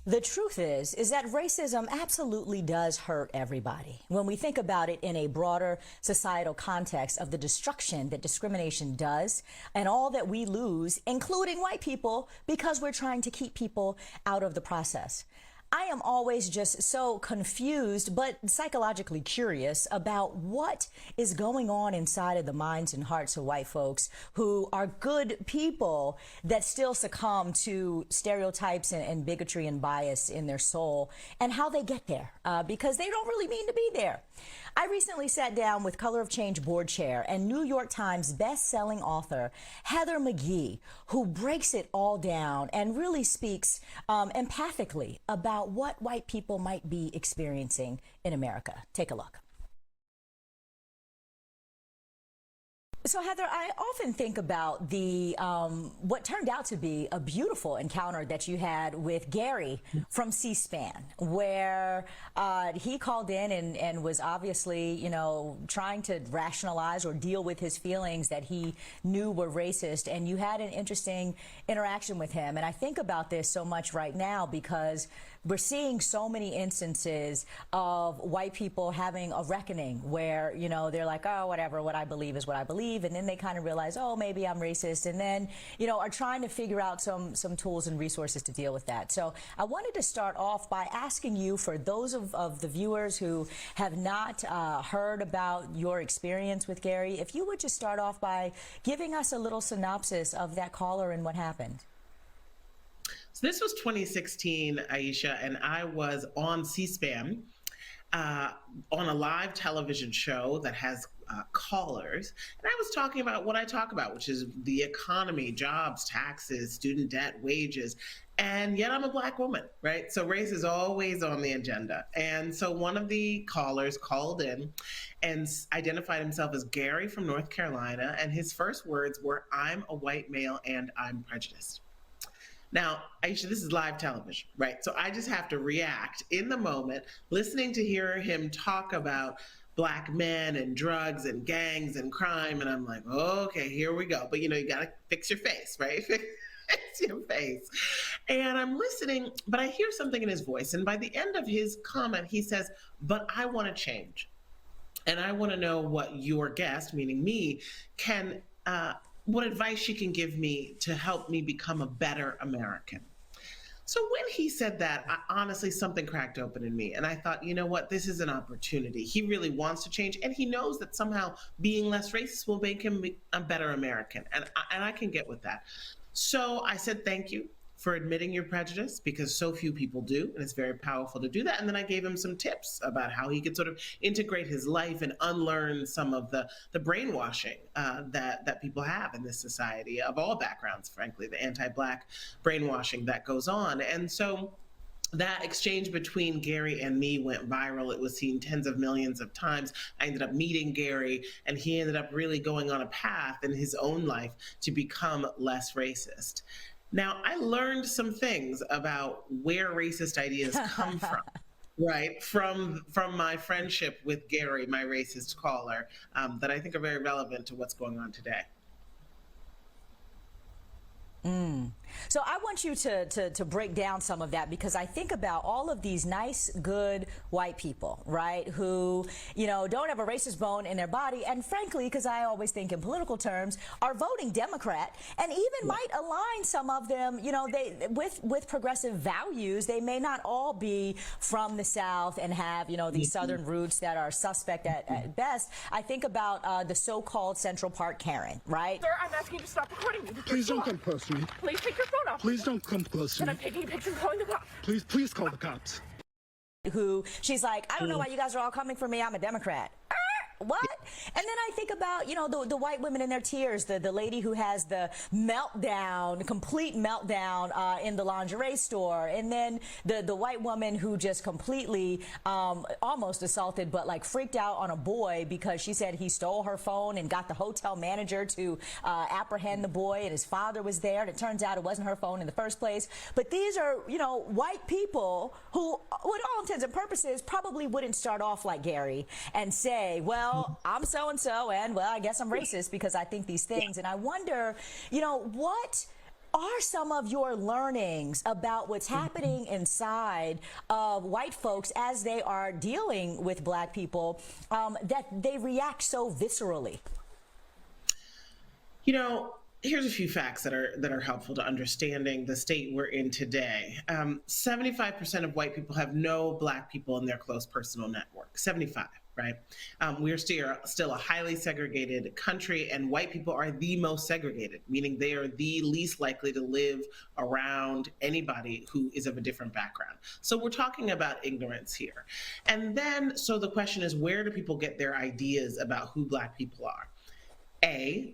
The truth is that racism absolutely does hurt everybody. When we think about it in a broader societal context of the destruction that discrimination does and all that we lose, including white people, because we're trying to keep people out of the process. I am always just so confused, but psychologically curious about what is going on inside of the minds and hearts of white folks who are good people that still succumb to stereotypes and bigotry and bias in their soul, and how they get there, because they don't really mean to be there. I recently sat down with Color of Change board chair and New York Times best-selling author Heather McGhee, who breaks it all down and really speaks empathically about what white people might be experiencing in America. Take a look. So, Heather, I often think about the what turned out to be a beautiful encounter that you had with Gary from C-SPAN, where he called in and was obviously, you know, trying to rationalize or deal with his feelings that he knew were racist, and you had an interesting interaction with him. And I think about this so much right now because we're seeing so many instances of white people having a reckoning where, you know, they're like, oh, whatever, what I believe is what I believe. And then they kind of realize, oh, maybe I'm racist. And then, you know, are trying to figure out some tools and resources to deal with that. So I wanted to start off by asking you, for those of the viewers who have not heard about your experience with Gary, if you would just start off by giving us a little synopsis of that caller and what happened. So this was 2016, Aisha, and I was on C-SPAN on a live television show that has callers. And I was talking about what I talk about, which is the economy, jobs, taxes, student debt, wages. And yet I'm a Black woman, right? So race is always on the agenda. And so one of the callers called in and identified himself as Gary from North Carolina. And his first words were, "I'm a white male and I'm prejudiced." Now, Aisha, this is live television, right? So I just have to react in the moment, listening to hear him talk about Black men and drugs and gangs and crime. And I'm like, oh, okay, here we go. But, you know, you got to fix your face, right? Fix your face. And I'm listening, but I hear something in his voice. And by the end of his comment, he says, but I want to change. And I want to know what your guest, meaning me, can what advice she can give me to help me become a better American. So when he said that, honestly, something cracked open in me. And I thought, you know what, this is an opportunity. He really wants to change. And he knows that somehow being less racist will make him a better American. And I can get with that. So I said, thank you for admitting your prejudice, because so few people do, and it's very powerful to do that. And then I gave him some tips about how he could sort of integrate his life and unlearn some of the brainwashing that people have in this society of all backgrounds, frankly, the anti-Black brainwashing that goes on. And so that exchange between Gary and me went viral. It was seen tens of millions of times. I ended up meeting Gary, and he ended up really going on a path in his own life to become less racist. Now, I learned some things about where racist ideas come from, right? From my friendship with Gary, my racist caller, that I think are very relevant to what's going on today. So I want you to break down some of that, because I think about all of these nice, good white people, right, who, you know, don't have a racist bone in their body, and frankly, because I always think in political terms, are voting Democrat, and even might align, some of them, you know, with progressive values. They may not all be from the South and have, you know, these Southern roots that are suspect at best. I think about the so-called Central Park Karen, right? Sir, I'm asking you to stop recording me. Please don't come close to me. Please take your phone off. Please don't come close to And me. I'm taking a picture and calling the cops. Please call the cops. Who she's like, I don't know why you guys are all coming for me. I'm a Democrat. What? And then I think about, you know, the white women in their tears, the lady who has the meltdown, complete meltdown in the lingerie store, and then the white woman who just completely almost assaulted, but like freaked out on a boy because she said he stole her phone and got the hotel manager to apprehend the boy, and his father was there, and it turns out it wasn't her phone in the first place. But these are, you know, white people who, with all intents and purposes, probably wouldn't start off like Gary and say, well, I'm so-and-so, and, well, I guess I'm racist because I think these things. And I wonder, you know, what are some of your learnings about what's happening inside of white folks as they are dealing with Black people, that they react so viscerally? You know, here's a few facts that are helpful to understanding the state we're in today. 75% of white people have no Black people in their close personal network. 75, right? We're still a highly segregated country, and white people are the most segregated, meaning they are the least likely to live around anybody who is of a different background. So we're talking about ignorance here. And then, so the question is, where do people get their ideas about who Black people are?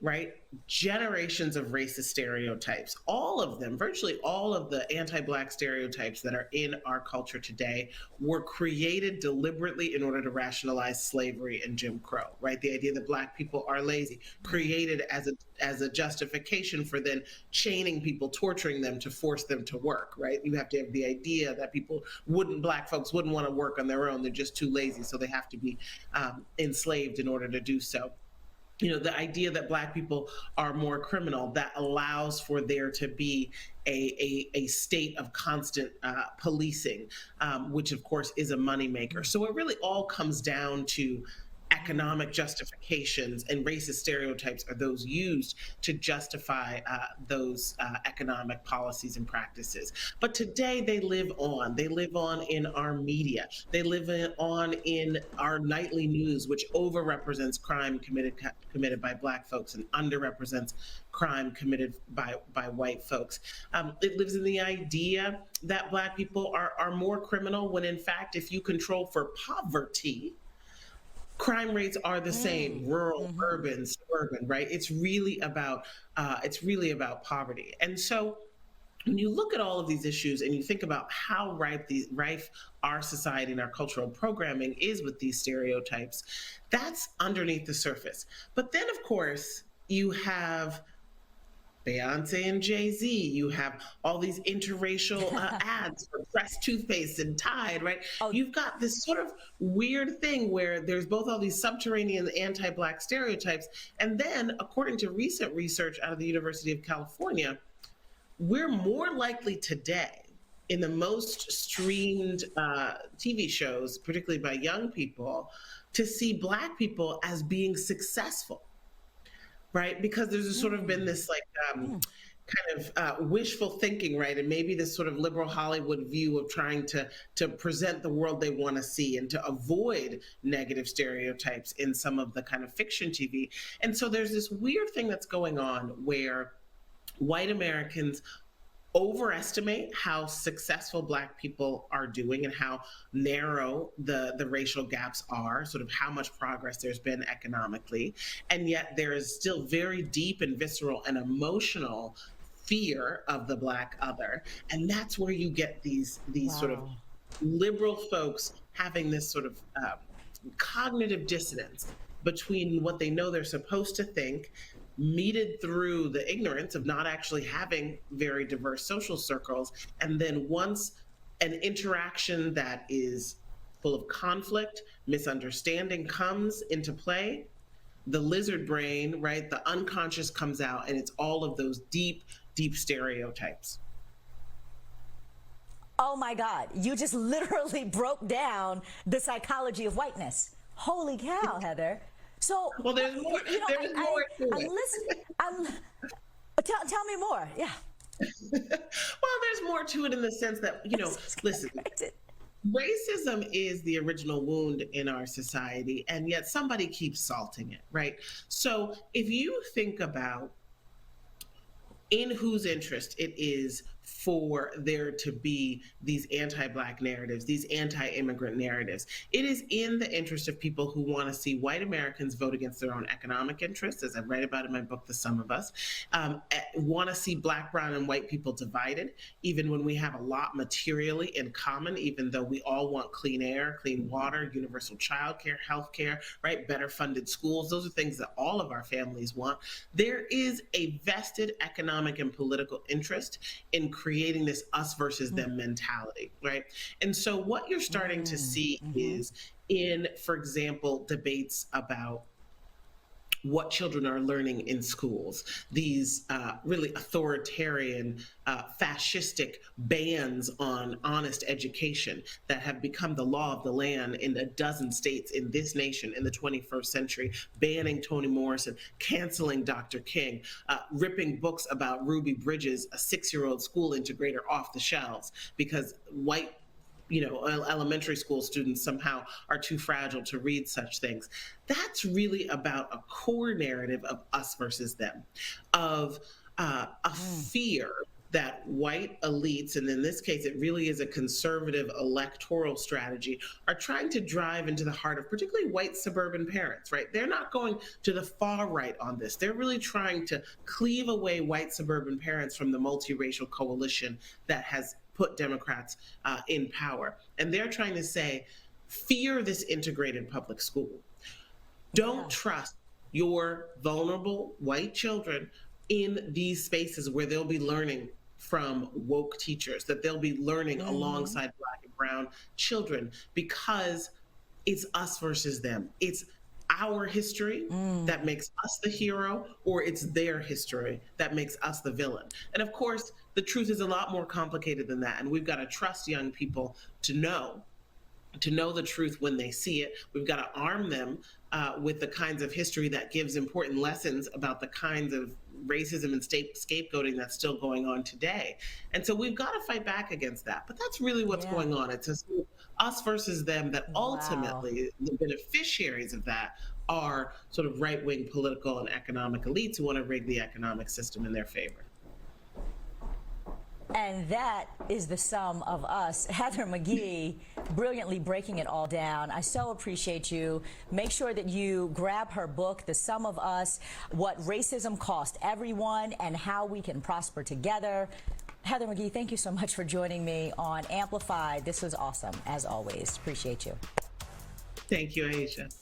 Right? Generations of racist stereotypes, all of them, virtually all of the anti-Black stereotypes that are in our culture today were created deliberately in order to rationalize slavery and Jim Crow, right? The idea that Black people are lazy, created as a justification for then chaining people, torturing them to force them to work, right? You have to have the idea that Black folks wouldn't want to work on their own. They're just too lazy, so they have to be enslaved in order to do so. You know, the idea that Black people are more criminal, that allows for there to be a state of constant policing, which of course is a moneymaker. So it really all comes down to economic justifications, and racist stereotypes are those used to justify those economic policies and practices. But today they live on. They live on in our media. They live on in our nightly news, which overrepresents crime committed by Black folks and underrepresents crime committed by white folks. It lives in the idea that Black people are more criminal when, in fact, if you control for poverty, crime rates are the same, rural, urban, suburban, right? It's really about poverty. And so when you look at all of these issues and you think about how rife our society and our cultural programming is with these stereotypes, that's underneath the surface. But then, of course, you have Beyonce and Jay-Z, you have all these interracial ads for Crest toothpaste and Tide, right? Oh. You've got this sort of weird thing where there's both all these subterranean anti-Black stereotypes, and then, according to recent research out of the University of California, we're more likely today in the most streamed TV shows, particularly by young people, to see Black people as being successful. Right, because there's sort of been this kind of wishful thinking, right, and maybe this sort of liberal Hollywood view of trying to present the world they want to see and to avoid negative stereotypes in some of the kind of fiction TV. And so there's this weird thing that's going on where white Americans overestimate how successful Black people are doing and how narrow the racial gaps are, sort of how much progress there's been economically. And yet there is still very deep and visceral and emotional fear of the Black other. And that's where you get these sort of liberal folks having this sort of cognitive dissonance between what they know they're supposed to think, meted through the ignorance of not actually having very diverse social circles. And then once an interaction that is full of conflict, misunderstanding comes into play, the lizard brain, right, the unconscious comes out, and it's all of those deep, deep stereotypes. Oh my God, you just literally broke down the psychology of whiteness. Holy cow, Heather. So, well, there's more. There's more to I'm it. listening. Tell me more. Yeah. Well, there's more to it in the sense that, listen, racism is the original wound in our society, and yet somebody keeps salting it, right? So if you think about in whose interest it is for there to be these anti-Black narratives, these anti-immigrant narratives. It is in the interest of people who want to see white Americans vote against their own economic interests, as I write about in my book, The Sum of Us, want to see Black, brown, and white people divided, even when we have a lot materially in common, even though we all want clean air, clean water, universal childcare, healthcare, right? Better funded schools. Those are things that all of our families want. There is a vested economic and political interest in creating this us versus them mentality, right? And so what you're starting to see is in, for example, debates about what children are learning in schools. These really authoritarian, fascistic bans on honest education that have become the law of the land in a dozen states in this nation in the 21st century, banning Toni Morrison, canceling Dr. King, ripping books about Ruby Bridges, a 6-year-old school integrator, off the shelves because white elementary school students somehow are too fragile to read such things. That's really about a core narrative of us versus them, of a fear that white elites, and in this case, it really is a conservative electoral strategy, are trying to drive into the heart of particularly white suburban parents, right? They're not going to the far right on this. They're really trying to cleave away white suburban parents from the multiracial coalition that has put Democrats in power. And they're trying to say, fear this integrated public school. Don't trust your vulnerable white children in these spaces where they'll be learning from woke teachers, that they'll be learning alongside Black and brown children, because it's us versus them. It's our history that makes us the hero, or it's their history that makes us the villain. And of course, the truth is a lot more complicated than that. And we've got to trust young people to know the truth when they see it. We've got to arm them with the kinds of history that gives important lessons about the kinds of racism and scapegoating that's still going on today. And so we've got to fight back against that. But that's really what's going on. It's us versus them, that ultimately the beneficiaries of that are sort of right-wing political and economic elites who want to rig the economic system in their favor. And that is the sum of us. Heather McGhee, brilliantly breaking it all down. I so appreciate you. Make sure that you grab her book, The Sum of Us, What Racism Cost Everyone and How We Can Prosper Together. Heather McGhee, thank you so much for joining me on Amplified. This was awesome, as always. Appreciate you. Thank you, Aisha.